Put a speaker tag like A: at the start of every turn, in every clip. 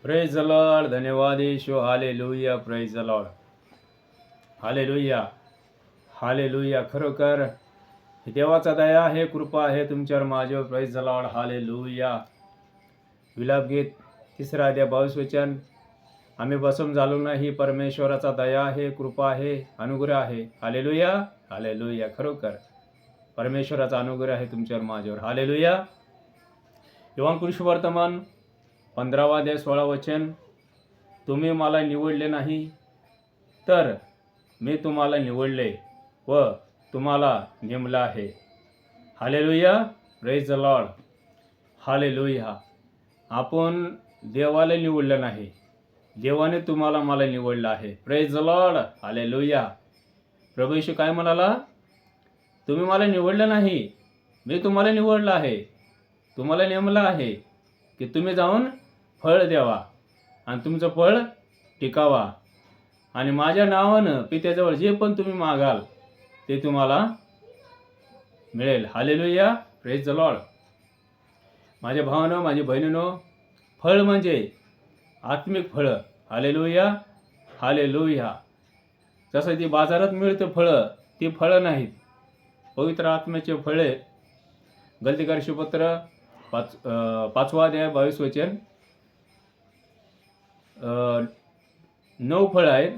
A: Praise the lord. धन्यवाद Yeshu. Hallelujah. Praise the lord. Hallelujah. Hallelujah. खरोखर देवाचा दया आहे, कृपा आहे तुमच्यावर माझ्यावर. Praise the lord. हालेलुया. विलाप गीत 3 अध्याय 22 वचन. आम्ही बसून झालो नाही, परमेश्वराचा दया आहे, कृपा आहे, अनुग्रह आहे. हालेलुया. हालेलुया. खरोखर परमेश्वराचा अनुग्रह आहे तुमच्यावर माझ्यावर. हालेलुया. योहान कृष्णवर्तमान 15 अध्याय 16 वचन. तुम्ही मला निवडले नाही, तर मी तुम्हाला निवडले व तुम्हाला नेमलं आहे. Hallelujah. Praise the lord. Hallelujah. आपण देवाला निवडलं नाही, देवाने तुम्हाला मला निवडलं आहे. Praise the lord. हालेलुया. प्रभू येशू काय म्हणाला? तुम्ही मला निवडलं नाही, मी तुम्हाला निवडलं आहे, तुम्हाला नेमलं आहे की तुम्ही जाऊन फळ द्यावा आणि तुमचं फळ टिकावा आणि माझ्या नावानं पित्याजवळ जे पण तुम्ही मागाल ते तुम्हाला मिळेल. हालेलुया. Praise the Lord. माझ्या भावानं, माझी बहिणीनं, फळ म्हणजे आत्मिक फळं. हालेलुया. हालेलुया. जसं ती बाजारात मिळतं फळं, ती फळं नाहीत, पवित्र आत्म्याचे फळे. गलतीकार पत्र 5 अध्याय 22 वचन. 9 फळं आहेत.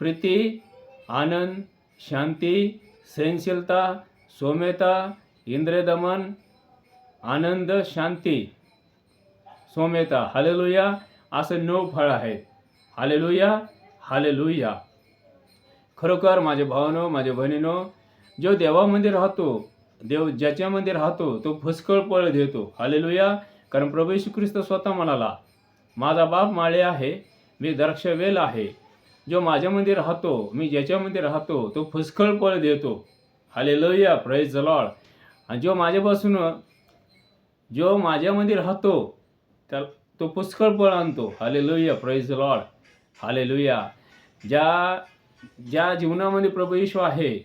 A: प्रीती, आनंद, शांती, सहनशीलता, सौम्यता, इंद्रियदमन, आनंद, शांती, सौम्यता. हालेलुया. असं 9 फळं आहेत. हालेलुया. हालेलुया. खरोखर माझे भावानो, माझे बहिणीनो, जो देवामध्ये राहतो, देव ज्याच्यामध्ये राहतो तो पुष्कळ फळ देतो. हालेलुया. कारण प्रभू येशू ख्रिस्त स्वतः म्हणाला, माझा बाप माळे आहे, मी द्राक्षवेल आहे. जो माझ्यामध्ये राहतो, मी ज्याच्यामध्ये राहतो तो पुष्कळ फळ देतो. हालेलुया. Praise the Lord. आणि जो माझ्यामध्ये राहतो तो पुष्कळ फळ आणतो. Hallelujah. Praise the lord. Hallelujah. ज्या जीवनामध्ये प्रभू येशू आहे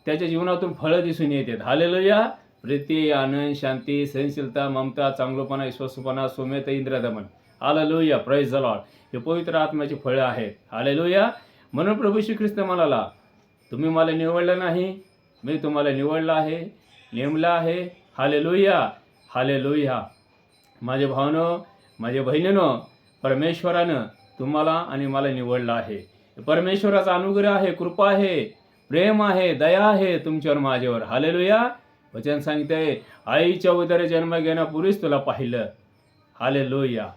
A: त्याच्या जीवनातून फळं दिसून येतात. हालेलुया. प्रीती, आनंद, शांती, सहनशीलता, ममता, चांगलपणा, विश्वासूपणा, सौम्यता, इंद्रियदमन. हालेलुया. Praise the lord. हे पवित्र आत्म्याची फळं आहेत. हालेलुया. म्हणून प्रभू श्री ख्रिस्त म्हणाला, तुम्ही मला निवडलं नाही, मी तुम्हाला निवडलं आहे, नेमलं आहे. हालेलुया. हालेलुया. माझे भावनो, माझ्या बहिणीनं, परमेश्वरानं तुम्हाला आणि मला निवडलं आहे. परमेश्वराचा अनुग्रह आहे, कृपा आहे, प्रेम आहे, दया आहे तुमच्यावर माझ्यावर. हालेलुया. वचन सांगते, आईच्या उदरी जन्म घेण्यापूर्वीच तुला पाहिलं. हालेलुया.